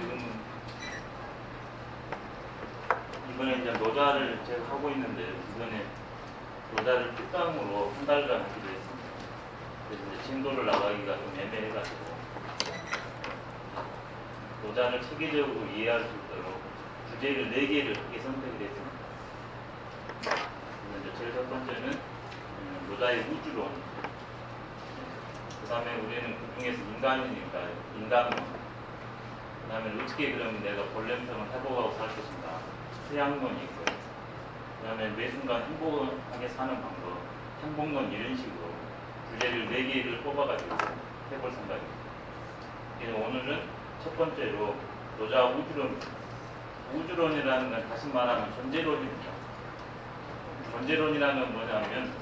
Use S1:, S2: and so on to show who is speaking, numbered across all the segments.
S1: 지금 이번에 이제 노자를 제가 하고 있는데 이번에 노자를 특강으로 한 달간 하기로 했습니다. 그래서 이제 진도를 나가기가 좀 애매해가지고 노자를 체계적으로 이해할 수 있도록 주제를 4개를 크게 선택을 했습니다. 그래서 이제 제일 첫 번째는 노자의 우주론, 그 다음에 우리는 그 중에서 인간이니까 인간론, 그 다음에 어떻게 그러면 내가 본래성을 회복하고 살 것인가, 태양론이 있고요. 그 다음에 매 순간 행복하게 사는 방법, 행복론, 이런 식으로 주제를 4개를 뽑아가지고 해볼 생각입니다. 그래서 오늘은 첫 번째로 노자 우주론, 우주론이라는 건 다시 말하면 존재론입니다. 존재론이라는 건 뭐냐면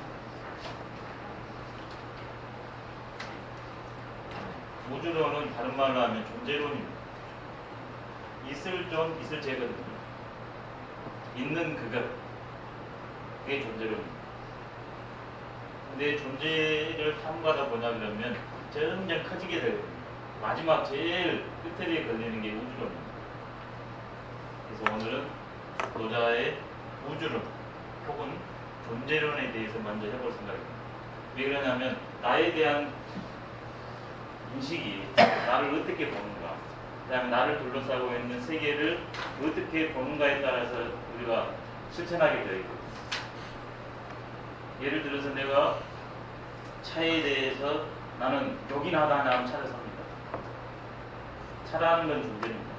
S1: 우주론은 다른 말로 하면 존재론입니다. 있을 좀 있을 제거든요. 있는 그것, 그게 존재론입니다. 근데 존재를 탐구하다 보냐 그러면 점점 커지게 되거든요. 마지막 제일 끝에 걸리는 게 우주론입니다. 그래서 오늘은 노자의 우주론 혹은 존재론에 대해서 먼저 해볼 생각입니다. 왜 그러냐면 나에 대한 인식이 나를 어떻게 보는가, 그 다음에 나를 둘러싸고 있는 세계를 어떻게 보는가에 따라서 우리가 실천하게 되어 있거든요. 예를 들어서 내가 차에 대해서 나는 요긴하다 하면 차를 삽니다. 차라는 건 존재입니다.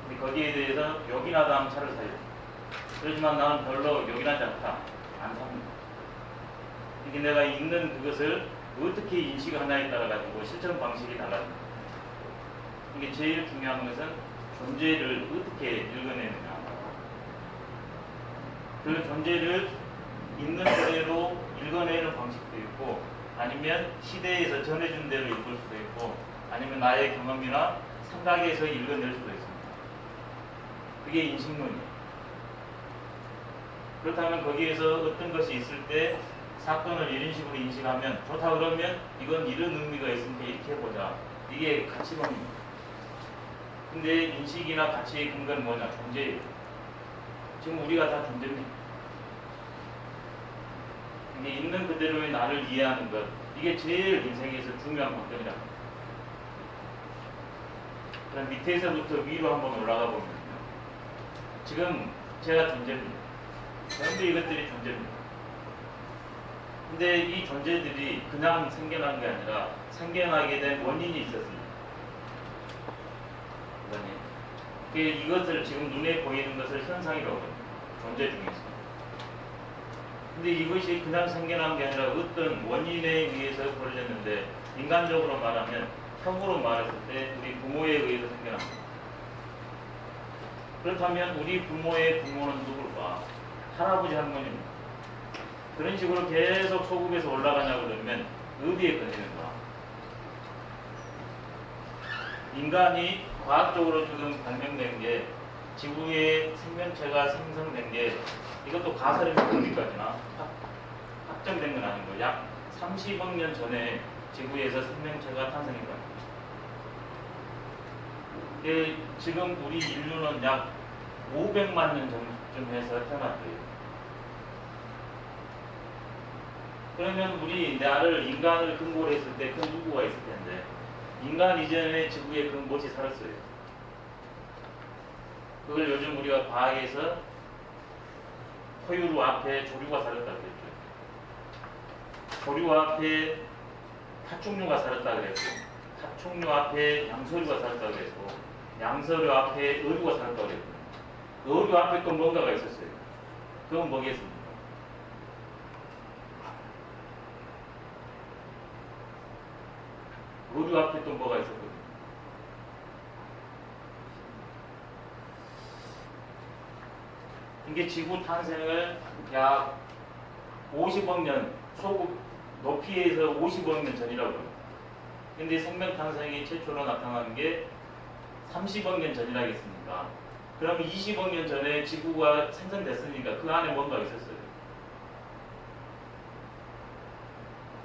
S1: 근데 거기에 대해서 요긴하다 하면 차를 사요. 그렇지만 나는 별로 요긴하지 않다, 안 삽니다. 이게 내가 있는 그것을 어떻게 인식하냐에 따라 가지고 실천 방식이 달라집니다. 이게 제일 중요한 것은 존재를 어떻게 읽어내느냐. 그 존재를 있는 그대로 읽어내는 방식도 있고, 아니면 시대에서 전해준 대로 읽을 수도 있고, 아니면 나의 경험이나 생각에서 읽어낼 수도 있습니다. 그게 인식론이에요. 그렇다면 거기에서 어떤 것이 있을 때 사건을 이런 식으로 인식하면 좋다 그러면 이건 이런 의미가 있으니까 이렇게 해보자. 이게 가치론입니다. 근데 인식이나 가치의 근거는 뭐냐? 존재예요. 지금 우리가 다 존재입니다. 이게 있는 그대로의 나를 이해하는 것, 이게 제일 인생에서 중요한 관점이다. 그럼 밑에서부터 위로 한번 올라가 보면요. 지금 제가 존재입니다. 전부 이것들이 존재입니다. 근데 이 존재들이 그냥 생겨난 게 아니라 생겨나게 된 원인이 있었습니다. 이것을 지금 눈에 보이는 것을 현상이라고 합니다. 존재 중에서. 근데 이것이 그냥 생겨난 게 아니라 어떤 원인에 의해서 벌어졌는데, 인간적으로 말하면 형으로 말했을 때 우리 부모에 의해서 생겨납니다. 그렇다면 우리 부모의 부모는 누굴까? 할아버지 할머니입니다. 그런 식으로 계속 소급해서 올라가냐고 그러면 어디에 걸리는가? 인간이 과학적으로 지금 발명된 게, 지구의 생명체가 생성된 게, 이것도 가설입니다. 어디까지나 확정된 건 아니고 약 30억 년 전에 지구에서 생명체가 탄생한 겁니다. 지금 우리 인류는 약 500만 년 전쯤 해서 태어났대요. 그러면 우리 나를 인간을 근거로 했을 때 그 누구가 있을 텐데, 인간 이전에 지구에 그 무엇이 살았어요. 그걸 요즘 우리가 과학에서 포유류 앞에 조류가 살았다고 그랬죠. 조류 앞에 파충류가 살았다고 그랬고, 파충류 앞에 양서류가 살았다고 그랬고, 양서류 앞에 어류가 살았다고 그랬고, 어류 앞에 또 뭔가가 있었어요. 그건 뭐겠습니까? 어류 앞에 또 뭐가 있었거든요. 이게 지구 탄생을 약 50억 년, 소급 높이에서 50억 년 전이라고 합니다. 근데 생명 탄생이 최초로 나타난 게 30억 년 전이라겠습니까? 그럼 20억 년 전에 지구가 생성됐으니까 그 안에 뭔가 있었어요.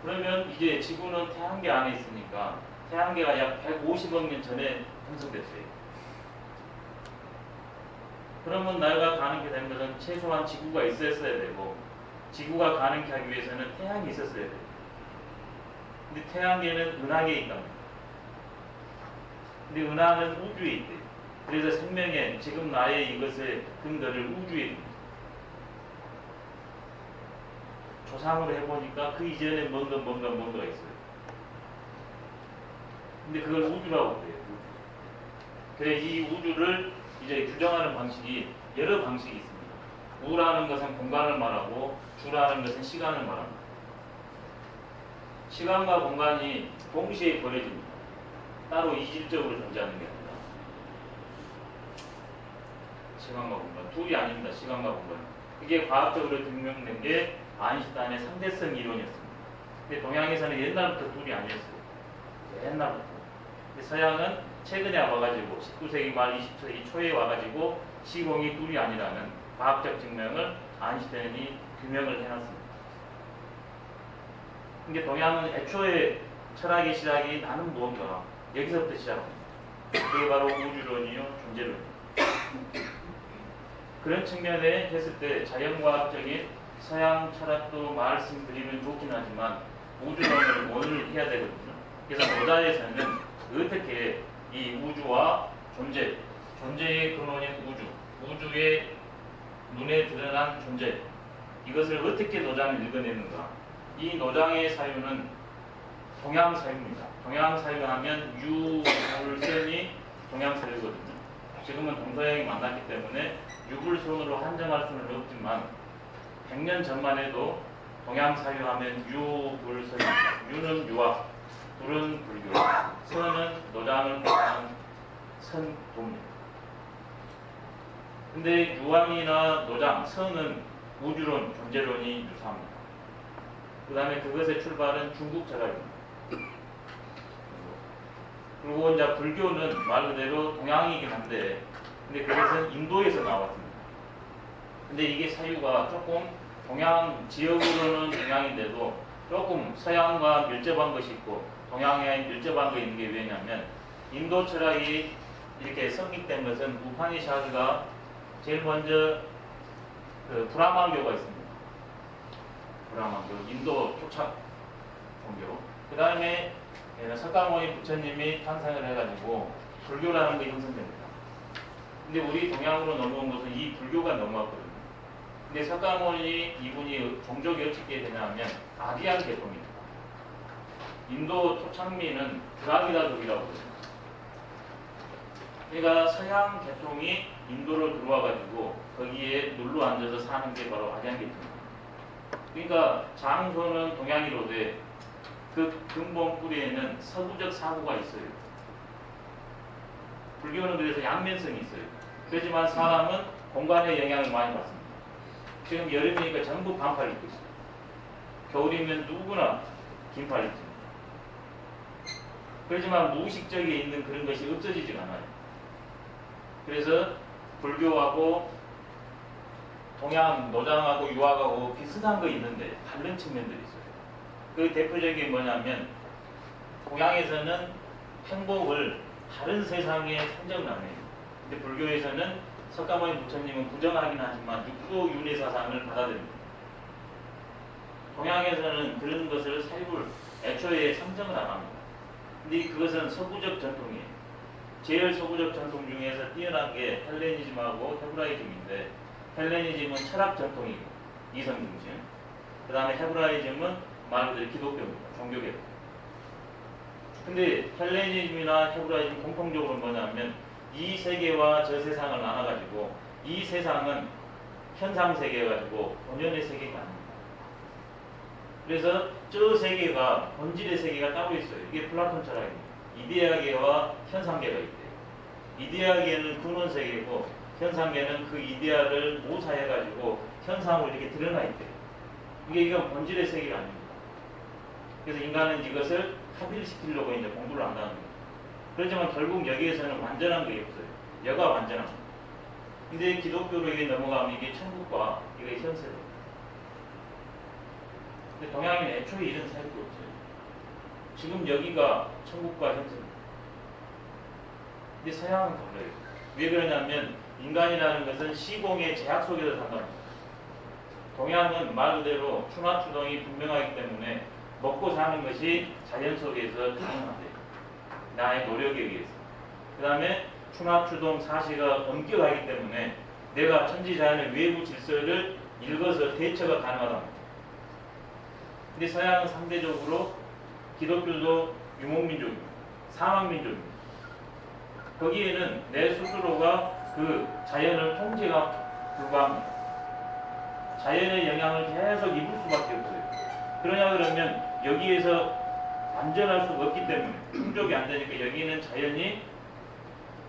S1: 그러면 이제 지구는 태양계 안에 있으니까 태양계가 약 150억 년 전에 형성됐어요. 그러면 나라가 가능케 된 것은 최소한 지구가 있었어야 되고, 지구가 가능케 하기 위해서는 태양이 있었어야 돼요. 근데 태양계는 은하계에 있단 말이에요. 근데 은하는 우주에 있대요. 그래서 생명의 지금 나의 이것의 근거를 우주에 둡니다. 조상으로 해보니까 그 이전에 뭔가 있어요. 근데 그걸 우주라고 그래요. 우주. 그래서 이 우주를 이제 규정하는 방식이 여러 방식이 있습니다. 우라는 것은 공간을 말하고 주라는 것은 시간을 말합니다. 시간과 공간이 동시에 벌어집니다. 따로 이질적으로 존재하는 게 아니라 시간과 공간 둘이 아닙니다. 시간과 공간. 이게 과학적으로 증명된 게 아인슈타인의 상대성 이론이었습니다. 근데 동양에서는 옛날부터 둘이 아니었어요. 옛날부터. 근데 서양은 최근에 와가지고 19세기 말 20세기 초에 와가지고 시공이 둘이 아니라는 과학적 증명을 아인슈타인이 규명을 해놨습니다. 근데 동양은 애초에 철학의 시작이 나는 무언가 여기서부터 시작합니다. 그게 바로 우주론이요 존재론이요. 그런 측면에 했을 때 자연과학적인 서양 철학도 말씀드리면 좋긴 하지만 우주론을 오늘 해야 되거든요. 그래서 노자에서는 어떻게 이 우주와 존재의 근원인 우주의 눈에 드러난 존재, 이것을 어떻게 노자는 읽어내는가. 이 노장의 사유는 동양사유입니다. 동양사유하면 유물선이 동양사유거든요. 지금은 동서양이 만났기 때문에 유불선으로 한정할 수는 없지만 100년 전만 해도 동양사유하면 유불선입니다. 유는 유학, 불은 불교, 선은 노장은 선도입니다. 근데 유황이나 노장, 선은 우주론, 존재론이 유사합니다. 그 다음에 그것의 출발은 중국 철학입니다. 그리고 이제 불교는 말 그대로 동양이긴 한데, 근데 그것은 인도에서 나왔습니다. 근데 이게 사유가 조금 동양 지역으로는 동양인데도 조금 서양과 밀접한 것이 있고 동양에 밀접한 거 있는 게 왜냐하면 인도 철학이 이렇게 성립된 것은 우파니샤드가 제일 먼저 그 브라만교가 있습니다. 브라만교, 인도 초착 종교. 그 다음에 석가모니 부처님이 탄생을 해가지고 불교라는 게 형성됩니다. 근데 우리 동양으로 넘어온 것은 이 불교가 넘어왔거든요. 근데 석가모니 이분이 종족이 어떻게 되냐면 아디안 계통입니다. 인도 초창미는 드라비다족이라고 그래요. 그러니까 서양 계통이 인도로 들어와가지고 거기에 눌러 앉아서 사는 게 바로 아디안 계통입니다. 그러니까 장소는 동양이로되 그 근본 뿌리에는 서구적 사고가 있어요. 불교는 그래서 양면성이 있어요. 그렇지만 사람은 공간의 영향을 많이 받습니다. 지금 여름이니까 전부 반팔 입고 있어요. 겨울이면 누구나 긴팔 입습니다. 그렇지만 무의식적에 있는 그런 것이 없어지지가 않아요. 그래서 불교하고 동양 노장하고 유학하고 비슷한 거 있는데 다른 측면들이 있어요. 그 대표적인 뭐냐면 동양에서는 행복을 다른 세상에 상정을 안 해요. 근데 불교에서는 석가모니 부처님은 부정하긴 하지만 육도윤회 사상을 받아들입니다. 동양에서는 그런 것을 사유를 애초에 상정을 안 합니다. 근데 그것은 서구적 전통이에요. 제일 서구적 전통 중에서 뛰어난 게 헬레니즘하고 헤브라이즘인데 헬레니즘은 철학 전통이고 이성 중심. 그 다음에 헤브라이즘은 말 그대로 기독교입니다. 종교개혁. 근데 헬레니즘이나 헤브라이즘 공통적으로 뭐냐면 이 세계와 저 세상을 나눠가지고 이 세상은 현상 세계여가지고 본연의 세계가 아닙니다. 그래서 저 세계가 본질의 세계가 따로 있어요. 이게 플라톤 철학입니다. 이데아계와 현상계가 있대요. 이데아계는 근원 세계고 현상계는 그 이데아를 모사해가지고 현상으로 이렇게 드러나 있대요. 이건 본질의 세계가 아닙니다. 그래서 인간은 이것을 합일시키려고 이제 공부를 한다는 겁니다. 그렇지만 결국 여기에서는 완전한 게 없어요. 여가 완전합니다. 근데 기독교로 이게 넘어가면 이게 천국과 이게 현세예요. 근데 동양에는 애초에 이런 사유가 없어요. 지금 여기가 천국과 현세입니다. 근데 서양은 달라요. 왜 그러냐면 인간이라는 것은 시공의 제약 속에서 산답니다. 동양은 말 그대로 추나추동이 분명하기 때문에 먹고 사는 것이 자연 속에서 가능한데 나의 노력에 의해서. 그 다음에 추나추동 사시가 엄격하기 때문에 내가 천지자연의 외부 질서를 읽어서 대처가 가능하다. 근데 서양은 상대적으로 기독교도 유목민족입니다. 사막민족입니다. 거기에는 내 스스로가 그 자연을 통제가 불가합니다. 자연의 영향을 계속 입을 수밖에 없어요. 그러냐 그러면 여기에서 안전할 수가 없기 때문에 충족이 안 되니까 여기는 자연이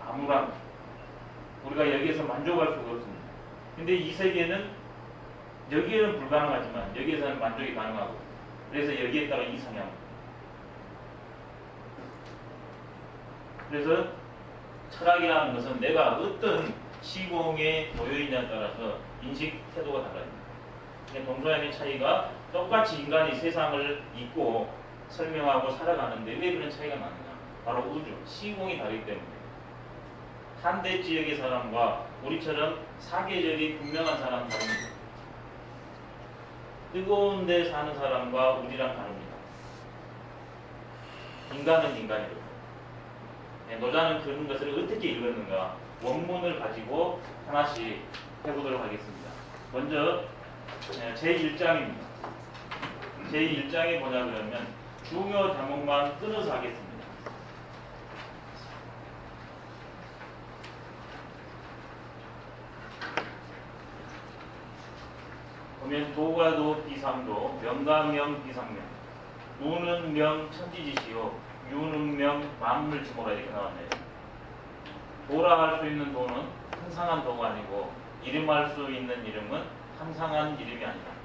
S1: 암울한, 우리가 여기에서 만족할 수가 없습니다. 근데 이 세계는 여기에는 불가능하지만 여기에서는 만족이 가능하고, 그래서 여기에다가 이 성향. 그래서 철학이라는 것은 내가 어떤 시공에 놓여 있냐에 따라서 인식 태도가 달라집니다. 동서양의 차이가 똑같이 인간이 세상을 잊고 설명하고 살아가는데 왜 그런 차이가 나느냐? 바로 우주, 시공이 다르기 때문에. 한대 지역의 사람과 우리처럼 사계절이 분명한 사람은 다릅니다. 뜨거운 데 사는 사람과 우리랑 다릅니다. 인간은 인간이고. 노자는 그런 것을 어떻게 읽었는가? 원문을 가지고 하나씩 해보도록 하겠습니다. 먼저 제1장입니다. 제1장에 뭐냐 그러면 중요 대목만 끊어서 하겠습니다. 보면 도가 도 비상도, 명가 명 비상명, 무는 명 천지지시요, 유는 명 만물지모라 이렇게 나왔네요. 도라 할 수 있는 도는 항상한 도가 아니고 이름할 수 있는 이름은 항상한 이름이 아니다.